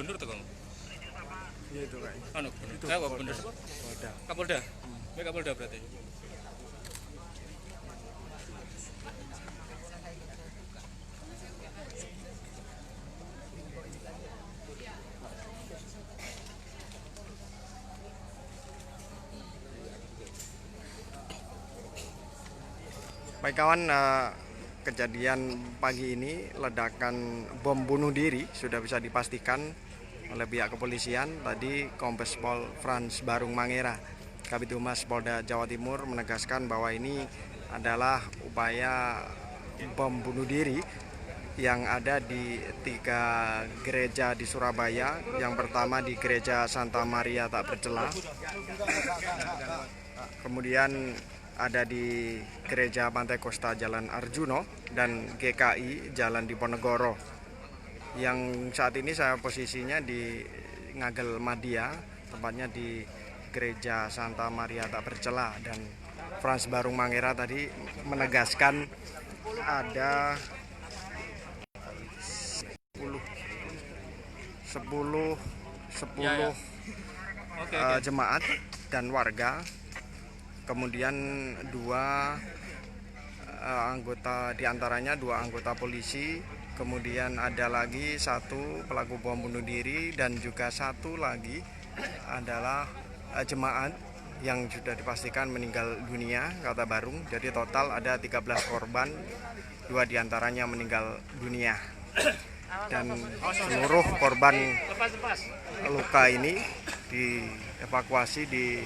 gubernur tuh kamu? Iya itu kayaknya. Anu gubernur. Itu Gubernur. Polda. Kapolda. Kapolda berarti. Baik kawan, kejadian pagi ini ledakan bom bunuh diri sudah bisa dipastikan oleh pihak kepolisian. Tadi Kombes Pol Frans Barung Mangera, Kabid Humas Polda Jawa Timur menegaskan bahwa ini adalah upaya bom bunuh diri yang ada di 3 gereja di Surabaya. Yang pertama di Gereja Santa Maria Tak Bercela, kemudian ada di Gereja Pantai Kosta Jalan Arjuno dan GKI Jalan Diponegoro. Yang saat ini saya posisinya di Ngagel Madia, tempatnya di Gereja Santa Maria Tak Bercela, dan Frans Barung Mangera tadi menegaskan ada 10 jemaat dan warga, kemudian 2 anggota, diantaranya 2 anggota polisi, kemudian ada lagi 1 pelaku bom bunuh diri, dan juga 1 lagi adalah jemaat yang sudah dipastikan meninggal dunia, kata Barung. Jadi total ada 13 korban, 2 diantaranya meninggal dunia. Dan seluruh korban luka ini dievakuasi di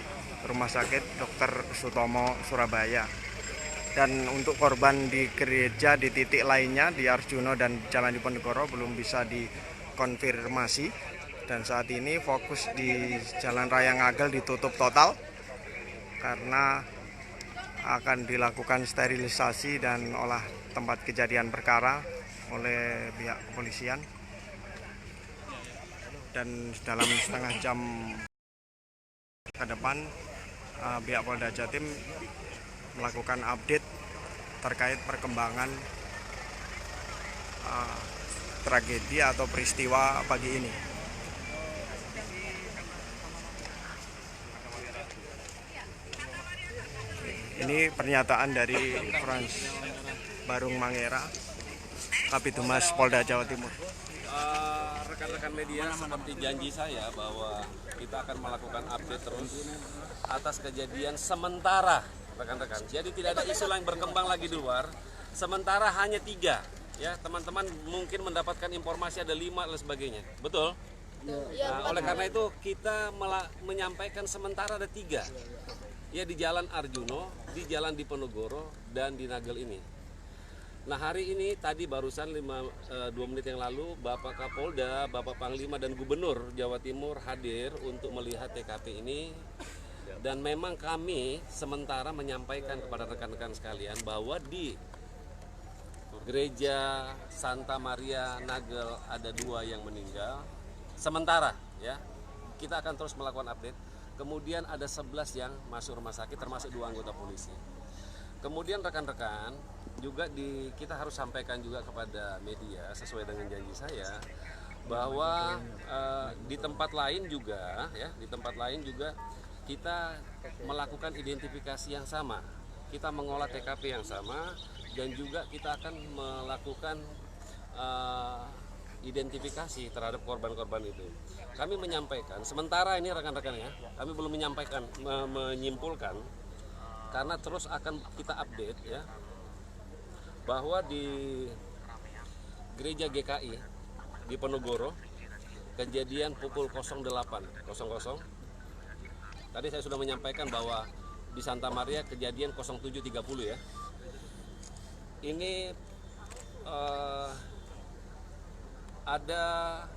Rumah Sakit Dr. Sutomo Surabaya. Dan untuk korban di gereja di titik lainnya di Arjuno dan Jalan Diponegoro belum bisa dikonfirmasi. Dan saat ini fokus di Jalan Raya Ngagel ditutup total karena akan dilakukan sterilisasi dan olah tempat kejadian perkara oleh pihak kepolisian. Dan dalam setengah jam ke depan pihak Polda Jatim melakukan update terkait perkembangan tragedi atau peristiwa pagi ini. Ini pernyataan dari Frans Barung Mangera, Kabid Humas Polda Jawa Timur. Rekan-rekan media, seperti janji saya bahwa kita akan melakukan update terus atas kejadian sementara, rekan-rekan. Jadi tidak ada isu lain berkembang lagi di luar. Sementara hanya 3, ya teman-teman mungkin mendapatkan informasi ada 5 dan sebagainya. Betul? Nah, oleh karena itu kita menyampaikan sementara ada 3, ya di Jalan Arjuno, di Jalan Diponegoro, dan di Ngagel ini. Nah hari ini tadi barusan 2 menit yang lalu Bapak Kapolda, Bapak Panglima dan Gubernur Jawa Timur hadir untuk melihat TKP ini. Dan memang kami sementara menyampaikan kepada rekan-rekan sekalian bahwa di Gereja Santa Maria Ngagel ada 2 yang meninggal. Sementara ya, kita akan terus melakukan update. Kemudian ada 11 yang masuk rumah sakit termasuk 2 anggota polisi. Kemudian rekan-rekan juga kita harus sampaikan juga kepada media sesuai dengan janji saya bahwa di tempat lain juga ya, di tempat lain juga kita melakukan identifikasi yang sama. Kita mengolah TKP yang sama dan juga kita akan melakukan identifikasi terhadap korban-korban itu. Kami menyampaikan sementara ini rekan-rekan ya, kami belum menyampaikan menyimpulkan karena terus akan kita update ya, bahwa di Gereja GKI di Ponegoro kejadian pukul 08.00. Tadi saya sudah menyampaikan bahwa di Santa Maria kejadian 07.30 ya. Ini ada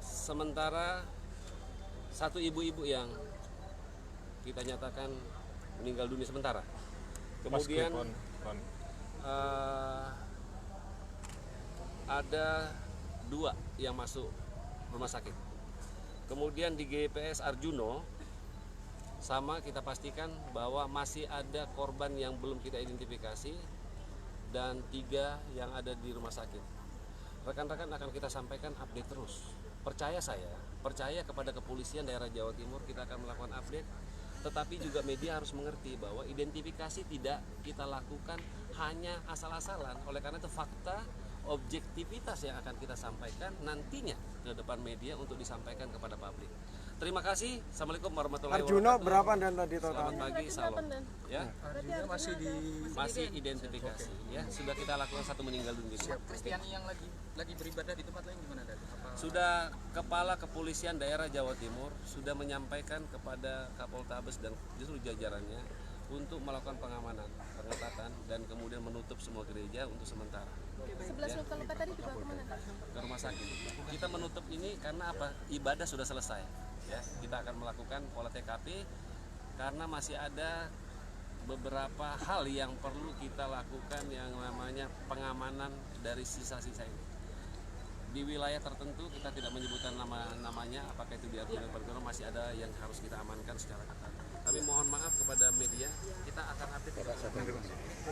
sementara 1 ibu-ibu yang kita nyatakan meninggal dunia sementara. Kemudian ada 2 yang masuk rumah sakit. Kemudian di GPS Arjuno sama kita pastikan bahwa masih ada korban yang belum kita identifikasi dan 3 yang ada di rumah sakit. Rekan-rekan akan kita sampaikan update terus percaya kepada kepolisian daerah Jawa Timur, kita akan melakukan update. Tetapi juga media harus mengerti bahwa identifikasi tidak kita lakukan hanya asal-asalan. Oleh karena itu fakta, objektivitas yang akan kita sampaikan nantinya ke depan media untuk disampaikan kepada publik. Terima kasih. Assalamualaikum warahmatullahi Arjuna wabarakatuh. berapa dan tadi Selamat totalnya? pagi, salam. Ya, masih Masih identifikasi. Ya, sudah kita lakukan satu meninggal dunia. Kristiani yang lagi beribadah di tempat lain gimana, Dan? Sudah Kepala Kepolisian Daerah Jawa Timur sudah menyampaikan kepada Kapoltabes dan justru jajarannya untuk melakukan pengamanan, pengetatan, dan kemudian menutup semua gereja untuk sementara. 11 luka-luka tadi dibawa kemana? Ke rumah sakit. Kita menutup ini karena apa? Ibadah sudah selesai. Ya, kita akan melakukan pola TKP karena masih ada beberapa hal yang perlu kita lakukan yang namanya pengamanan dari sisa-sisa ini. Di wilayah tertentu kita tidak menyebutkan namanya, apakah itu di Arjuna Pergono, masih ada yang harus kita amankan secara ketat. Tapi mohon maaf kepada media, kita akan update.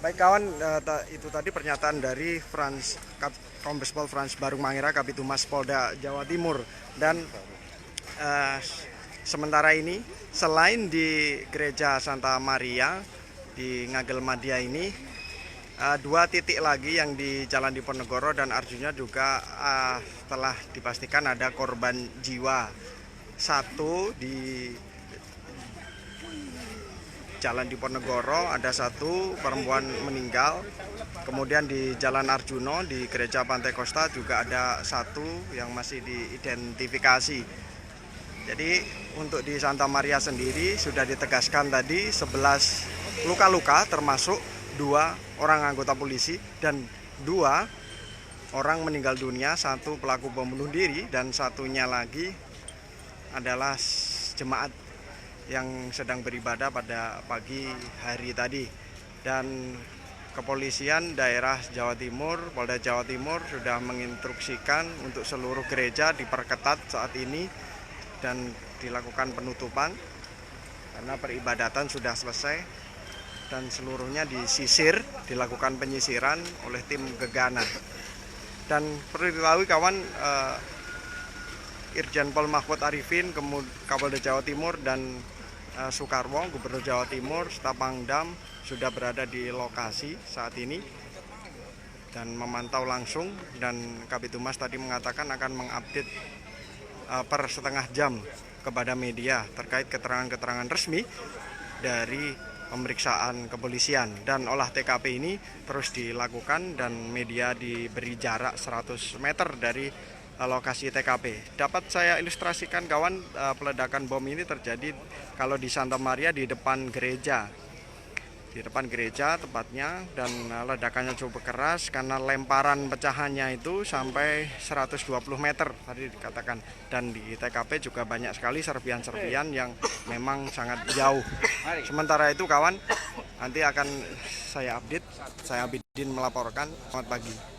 Baik kawan, itu tadi pernyataan dari Kombes Pol Frans Barung Mangira, Kabitumas Polda Jawa Timur. Dan sementara ini selain di Gereja Santa Maria di Ngagel Madia ini, 2 titik lagi yang di Jalan Diponegoro dan Arjuna juga telah dipastikan ada korban jiwa. 1 di Jalan Diponegoro ada 1 perempuan meninggal. Kemudian di Jalan Arjuna di Gereja Pantai Kosta juga ada 1 yang masih diidentifikasi. Jadi untuk di Santa Maria sendiri sudah ditegaskan tadi 11 luka-luka termasuk 2 orang anggota polisi dan 2 orang meninggal dunia, 1 pelaku bom bunuh diri dan 1-nya lagi adalah jemaat yang sedang beribadah pada pagi hari tadi. Dan kepolisian daerah Jawa Timur, Polda Jawa Timur sudah menginstruksikan untuk seluruh gereja diperketat saat ini dan dilakukan penutupan karena peribadatan sudah selesai dan seluruhnya disisir, dilakukan penyisiran oleh tim gegana. Dan perlu diketahui kawan, Irjen Pol Mahfud Arifin, Kapolda Jawa Timur, dan Soekarwo, Gubernur Jawa Timur, staf Pangdam sudah berada di lokasi saat ini dan memantau langsung. Dan Kabitumas tadi mengatakan akan mengupdate per setengah jam kepada media terkait keterangan-keterangan resmi dari pemeriksaan kepolisian. Dan olah TKP ini terus dilakukan dan media diberi jarak 100 meter dari lokasi TKP. Dapat saya ilustrasikan kawan, peledakan bom ini terjadi kalau di Santa Maria di depan gereja. Di depan gereja tepatnya, dan ledakannya cukup keras karena lemparan pecahannya itu sampai 120 meter tadi dikatakan. Dan di TKP juga banyak sekali serpian-serpian yang memang sangat jauh. Sementara itu kawan, nanti akan saya update. Saya Abidin melaporkan. Selamat pagi.